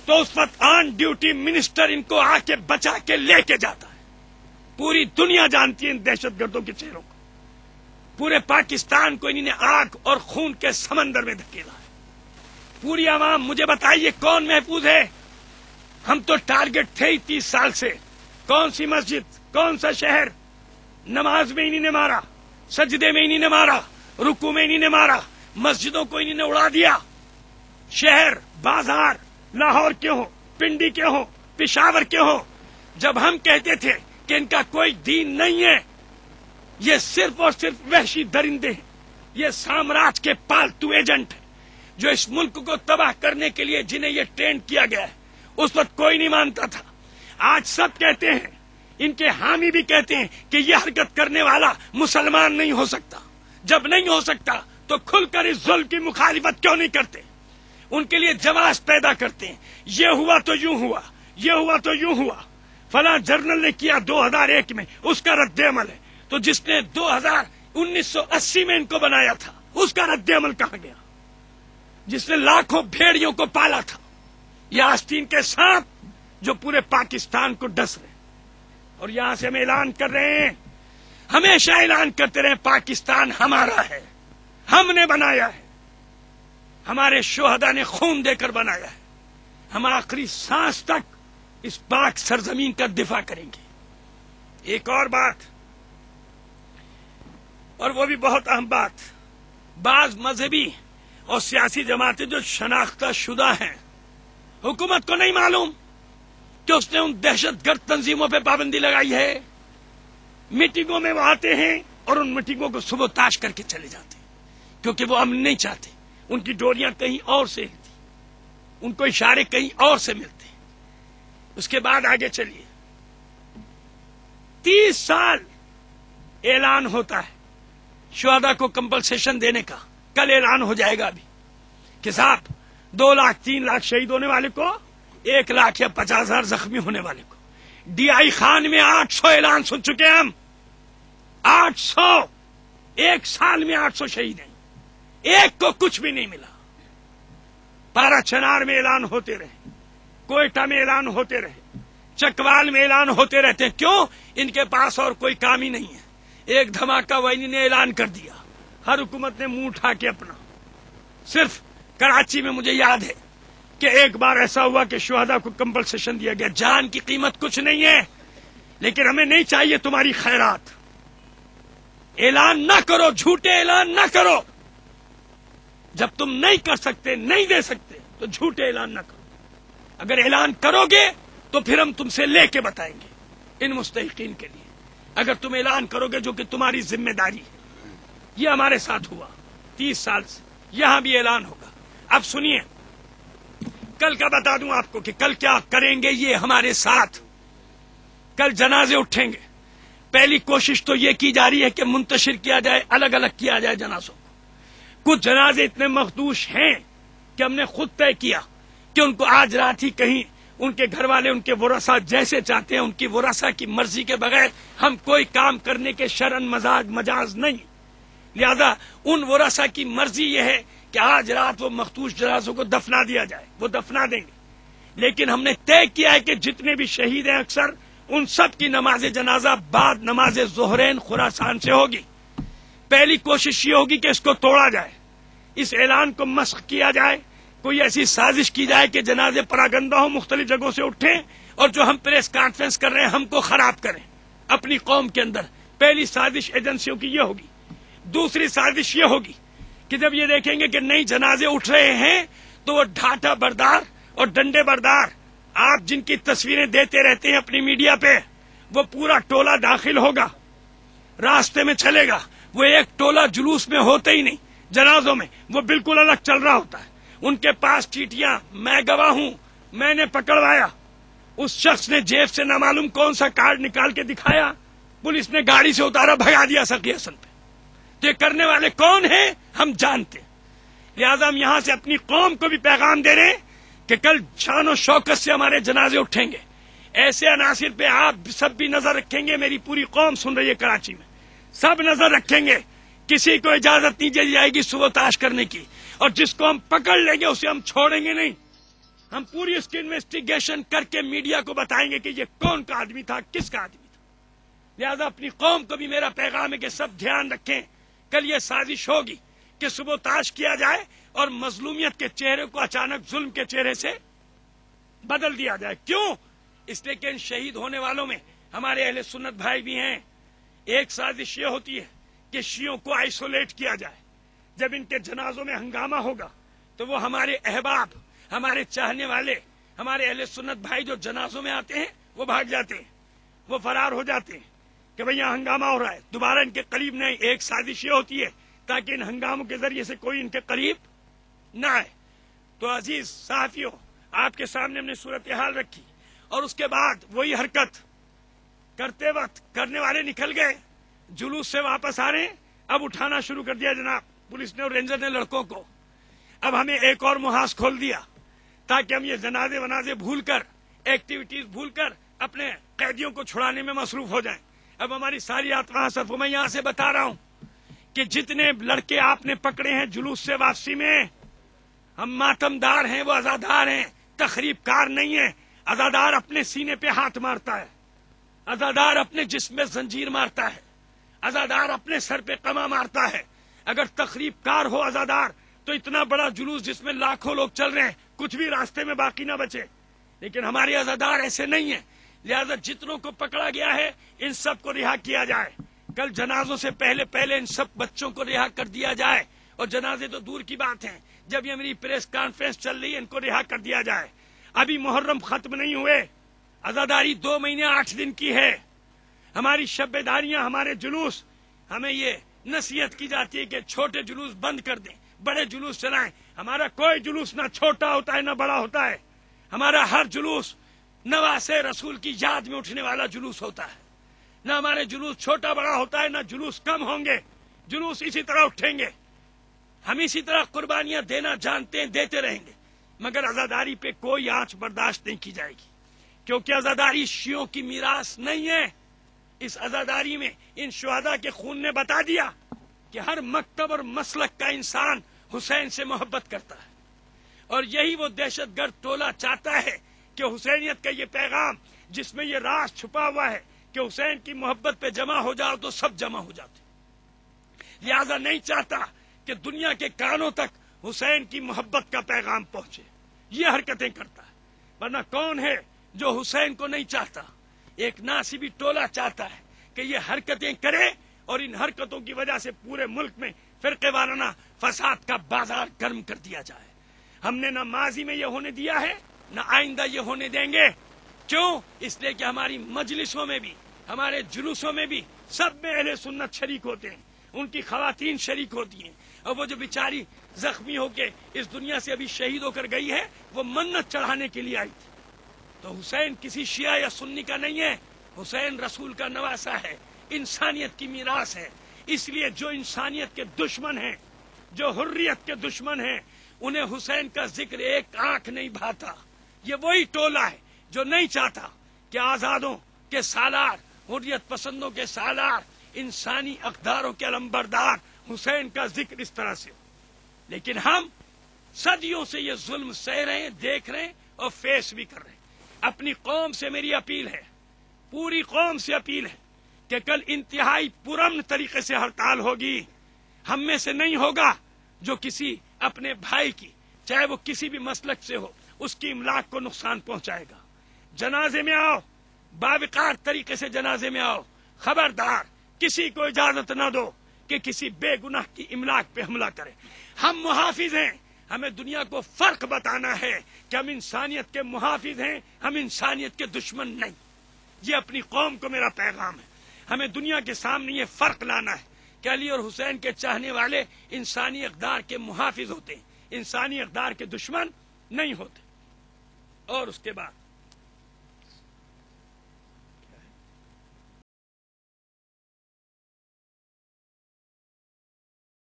تو اس وقت آن duty minister ان کو آ کے بچا کے لے کے جاتا ہے. پوری دنیا جانتی ہے ان دہشت گردوں کے چہروں کو. پورے پاکستان کو انہوں نے آگ اور خون کے سمندر میں دھکیلا ہے. پوری عوام مجھے بتائیے کون محفوظ ہے؟ ہم تو ٹارگٹ تھے ہی 30 سال سے. کون سی مسجد، کون سا شہر نماز میں انہوں نے مارا، سجدے میں انہوں نے مارا، رکوع میں انہوں نے مارا، مسجدوں کو انہوں نے اڑا دیا. شہر، بازار، لاہور کے ہوں، پنڈی کے ہوں، پشاور کے ہوں. جب ہم کہتے تھے کہ ان کا کوئی دین نہیں ہے، یہ صرف اور صرف وحشی درندے ہیں، یہ سامراج کے پالتو ایجنٹ ہیں جو اس ملک کو تباہ کرنے کے لیے جنہیں یہ ٹرین کیا گیا ہے، اس وقت کوئی نہیں مانتا تھا. آج سب کہتے ہیں، ان کے حامی بھی کہتے ہیں کہ یہ حرکت کرنے والا مسلمان نہیں ہو سکتا. جب نہیں ہو سکتا تو کھل کر اس ظلم کی مخالفت کیوں نہیں کرتے؟ ان کے لیے جواز پیدا کرتے ہیں. یہ ہوا تو یوں ہوا، یہ ہوا تو یوں ہوا. فلاں جرنل نے کیا 2001 میں، اس کا رد عمل ہے. تو جس نے 1980 میں ان کو بنایا تھا، اس کا رد عمل کہاں گیا؟ جس نے لاکھوں بھیڑیوں کو پالا تھا، یہ آستین کے سانپ جو پورے پاکستان کو ڈس رہے ہیں. اور یہاں سے ہم اعلان کر رہے ہیں، ہمیشہ اعلان کرتے رہے، پاکستان ہمارا ہے، ہم نے بنایا ہے، ہمارے شہداء نے خون دے کر بنایا ہے. ہم آخری سانس تک اس پاک سرزمین کا دفاع کریں گے. ایک اور بات، اور وہ بھی بہت اہم بات، بعض مذہبی اور سیاسی جماعتیں جو شناختہ شدہ ہیں، حکومت کو نہیں معلوم کہ اس نے ان دہشت گرد تنظیموں پہ پابندی لگائی ہے. میٹنگوں میں وہ آتے ہیں اور ان میٹنگوں کو سبوتاش کر کے چلے جاتے ہیں، کیونکہ وہ امن نہیں چاہتے. ان کی ڈوریاں کہیں اور سے ہلتی، ان کو اشارے کہیں اور سے ملتے. اس کے بعد آگے چلیے، 30 سال اعلان ہوتا ہے شہداء کو کمپنسیشن دینے کا. کل اعلان ہو جائے گا ابھی کہ صاحب 2 لاکھ 3 لاکھ شہید ہونے والے کو، 1 لاکھ یا 50,000 زخمی ہونے والے کو. ڈی آئی خان میں 800 اعلان سن چکے ہم. 800 ایک سال میں 800 شہید ہیں، ایک کو کچھ بھی نہیں ملا. پارا چنار میں اعلان ہوتے رہے، کوئٹہ میں اعلان ہوتے رہے، چکوال میں اعلان ہوتے رہتے ہیں. کیوں؟ ان کے پاس اور کوئی کام ہی نہیں ہے. ایک دھماکہ وہی نے اعلان کر دیا، ہر حکومت نے منہ اٹھا کے اپنا. صرف کراچی میں مجھے یاد ہے کہ ایک بار ایسا ہوا کہ شہداء کو کمپنسیشن دیا گیا. جان کی قیمت کچھ نہیں ہے، لیکن ہمیں نہیں چاہیے تمہاری خیرات. اعلان نہ کرو، جھوٹے اعلان نہ کرو. جب تم نہیں کر سکتے، نہیں دے سکتے، تو جھوٹے اعلان نہ کرو. اگر اعلان کرو گے تو پھر ہم تم سے لے کے بتائیں گے ان مستحقین کے لیے. اگر تم اعلان کرو گے جو کہ تمہاری ذمہ داری ہے. یہ ہمارے ساتھ ہوا 30 سال سے، یہاں بھی اعلان ہوگا. اب سنیے، کل کا بتا دوں آپ کو کہ کل کیا کریں گے یہ ہمارے ساتھ. کل جنازے اٹھیں گے. پہلی کوشش تو یہ کی جا رہی ہے کہ منتشر کیا جائے، الگ الگ کیا جائے جنازوں کو. کچھ جنازے اتنے مخدوش ہیں کہ ہم نے خود طے کیا کہ ان کو آج رات ہی کہیں ان کے گھر والے، ان کے ورثاء جیسے چاہتے ہیں، ان کی ورثاء کی مرضی کے بغیر ہم کوئی کام کرنے کے شرعن مجاز نہیں. لہذا ان ورثاء کی مرضی یہ ہے کہ آج رات وہ مخدوش جنازوں کو دفنا دیا جائے، وہ دفنا دیں گے. لیکن ہم نے طے کیا ہے کہ جتنے بھی شہید ہیں اکثر، ان سب کی نماز جنازہ بعد نماز ظہرین خراسان سے ہوگی. پہلی کوشش یہ ہوگی کہ اس کو توڑا جائے، اس اعلان کو مسخ کیا جائے. کوئی ایسی سازش کی جائے کہ جنازے پراگندہ ہوں، مختلف جگہوں سے اٹھیں، اور جو ہم پریس کانفرنس کر رہے ہیں ہم کو خراب کریں اپنی قوم کے اندر. پہلی سازش ایجنسیوں کی یہ ہوگی. دوسری سازش یہ ہوگی کہ جب یہ دیکھیں گے کہ نئی جنازے اٹھ رہے ہیں تو وہ ڈھاٹا بردار اور ڈنڈے بردار، آپ جن کی تصویریں دیتے رہتے ہیں اپنی میڈیا پہ، وہ پورا ٹولہ داخل ہوگا، راستے میں چلے گا. وہ ایک ٹولہ جلوس میں ہوتے ہی نہیں، جنازوں میں وہ بالکل الگ چل رہا ہوتا ہے. ان کے پاس چیٹیاں، میں گواہ ہوں، میں نے پکڑوایا. اس شخص نے جیب سے نہ معلوم کون سا کارڈ نکال کے دکھایا، پولیس نے گاڑی سے اتارا، بھگا دیا سقی حسن پہ. تو یہ کرنے والے کون ہیں ہم جانتے ہیں. لہذا ہم یہاں سے اپنی قوم کو بھی پیغام دے رہے ہیں کہ کل شان و شوکت سے ہمارے جنازے اٹھیں گے. ایسے عناصر پہ آپ سب بھی نظر رکھیں گے. میری پوری قوم سن رہی ہے کراچی میں، سب نظر رکھیں گے. کسی کو اجازت نہیں دی جائے گی سبوتاش کرنے کی، اور جس کو ہم پکڑ لیں گے اسے ہم چھوڑیں گے نہیں. ہم پوری اس کی انویسٹیگیشن کر کے میڈیا کو بتائیں گے کہ یہ کون کا آدمی تھا، کس کا آدمی تھا۔ لہذا اپنی قوم کو بھی میرا پیغام ہے کہ سب دھیان رکھیں، کل یہ سازش ہوگی کہ سبوتاش کیا جائے اور مظلومیت کے چہرے کو اچانک ظلم کے چہرے سے بدل دیا جائے۔ کیوں؟ اس لیے کہ ان شہید ہونے والوں میں ہمارے اہل سنت بھائی بھی ہیں۔ ایک سازش یہ ہوتی ہے کہ شیعوں کو آئسولیٹ کیا جائے، جب ان کے جنازوں میں ہنگامہ ہوگا تو وہ ہمارے احباب، ہمارے چاہنے والے، ہمارے اہل سنت بھائی جو جنازوں میں آتے ہیں وہ بھاگ جاتے ہیں، وہ فرار ہو جاتے ہیں کہ بھئی یہاں ہنگامہ ہو رہا ہے، دوبارہ ان کے قریب نہیں۔ ایک سازش یہ ہوتی ہے تاکہ ان ہنگاموں کے ذریعے سے کوئی ان کے قریب نہ آئے۔ تو عزیز صحافیوں، آپ کے سامنے ہم نے صورتحال رکھی، اور اس کے بعد وہی حرکت کرتے وقت کرنے والے نکل گئے، جلوس سے واپس آ رہے ہیں، اب اٹھانا شروع کر دیا جناب پولیس نے اور رینجر نے لڑکوں کو۔ اب ہمیں ایک اور محاذ کھول دیا تاکہ ہم یہ جنازے ونازے بھول کر، ایکٹیویٹیز بھول کر اپنے قیدیوں کو چھڑانے میں مصروف ہو جائیں۔ اب ہماری ساری یاد وہاں صرف میں یہاں سے بتا رہا ہوں کہ جتنے لڑکے آپ نے پکڑے ہیں جلوس سے واپسی میں، ہم ماتم دار ہیں، وہ عزادار ہیں، تخریب کار نہیں ہیں۔ عزادار اپنے سینے پہ ہاتھ مارتا ہے، عزادار اپنے جسم میں زنجیر مارتا ہے، عزادار اپنے سر پہ قمع مارتا ہے۔ اگر تخریب کار ہو عزادار تو اتنا بڑا جلوس جس میں لاکھوں لوگ چل رہے ہیں کچھ بھی راستے میں باقی نہ بچے، لیکن ہمارے عزادار ایسے نہیں ہیں۔ لہذا جتنوں کو پکڑا گیا ہے ان سب کو رہا کیا جائے، کل جنازوں سے پہلے ان سب بچوں کو رہا کر دیا جائے، اور جنازے تو دور کی بات ہیں، جب یہ میری پریس کانفرنس چل رہی ہے ان کو رہا کر دیا جائے۔ ابھی محرم ختم نہیں ہوئے، عزاداری 2 مہینے 8 دن کی ہے۔ ہماری شب داریاں، ہمارے جلوس، ہمیں یہ نصیحت کی جاتی ہے کہ چھوٹے جلوس بند کر دیں، بڑے جلوس چلائیں۔ ہمارا کوئی جلوس نہ چھوٹا ہوتا ہے نہ بڑا ہوتا ہے، ہمارا ہر جلوس نواسے رسول کی یاد میں اٹھنے والا جلوس ہوتا ہے۔ نہ ہمارے جلوس چھوٹا بڑا ہوتا ہے، نہ جلوس کم ہوں گے، جلوس اسی طرح اٹھیں گے، ہم اسی طرح قربانیاں دینا جانتے ہیں، دیتے رہیں گے، مگر عزاداری پہ کوئی آنچ برداشت نہیں کی جائے گی، کیونکہ عزاداری شیعوں کی میراث نہیں ہے۔ اس عزاداری میں ان شہداء کے خون نے بتا دیا کہ ہر مکتب اور مسلک کا انسان حسین سے محبت کرتا ہے، اور یہی وہ دہشت گرد ٹولہ چاہتا ہے کہ حسینیت کا یہ پیغام جس میں یہ راز چھپا ہوا ہے کہ حسین کی محبت پہ جمع ہو جاؤ تو سب جمع ہو جاتے، لہذا نہیں چاہتا کہ دنیا کے کانوں تک حسین کی محبت کا پیغام پہنچے، یہ حرکتیں کرتا ہے۔ ورنہ کون ہے جو حسین کو نہیں چاہتا؟ ایک ناصبی ٹولہ چاہتا ہے کہ یہ حرکتیں کرے، اور ان حرکتوں کی وجہ سے پورے ملک میں فرقے وارانہ فساد کا بازار گرم کر دیا جائے۔ ہم نے نہ ماضی میں یہ ہونے دیا ہے، نہ آئندہ یہ ہونے دیں گے۔ کیوں؟ اس لیے کہ ہماری مجلسوں میں بھی، ہمارے جلوسوں میں بھی سب میں اہل سنت شریک ہوتے ہیں، ان کی خواتین شریک ہوتی ہیں، اور وہ جو بیچاری زخمی ہو کے اس دنیا سے ابھی شہید ہو کر گئی ہے وہ منت چڑھانے کے لیے آئی تھی۔ تو حسین کسی شیعہ یا سنی کا نہیں ہے، حسین رسول کا نواسا ہے، انسانیت کی میراث ہے۔ اس لیے جو انسانیت کے دشمن ہیں، جو حریت کے دشمن ہیں، انہیں حسین کا ذکر ایک آنکھ نہیں بھاتا۔ یہ وہی ٹولہ ہے جو نہیں چاہتا کہ آزادوں کے سالار، حریت پسندوں کے سالار، انسانی اقداروں کے علمبردار حسین کا ذکر اس طرح سے ہو۔ لیکن ہم صدیوں سے یہ ظلم سہ رہے ہیں، دیکھ رہے ہیں اور فیس بھی کر رہے ہیں۔ اپنی قوم سے میری اپیل ہے، پوری قوم سے اپیل ہے کہ کل انتہائی پرامن طریقے سے ہڑتال ہوگی۔ ہم میں سے نہیں ہوگا جو کسی اپنے بھائی کی، چاہے وہ کسی بھی مسلک سے ہو، اس کی املاک کو نقصان پہنچائے گا۔ جنازے میں آؤ، باوقار طریقے سے جنازے میں آؤ، خبردار کسی کو اجازت نہ دو کہ کسی بے گناہ کی املاک پہ حملہ کرے۔ ہم محافظ ہیں، ہمیں دنیا کو فرق بتانا ہے کہ ہم انسانیت کے محافظ ہیں، ہم انسانیت کے دشمن نہیں۔ یہ اپنی قوم کو میرا پیغام ہے۔ ہمیں دنیا کے سامنے یہ فرق لانا ہے کہ علی اور حسین کے چاہنے والے انسانی اقدار کے محافظ ہوتے ہیں، انسانی اقدار کے دشمن نہیں ہوتے۔ اور اس کے بعد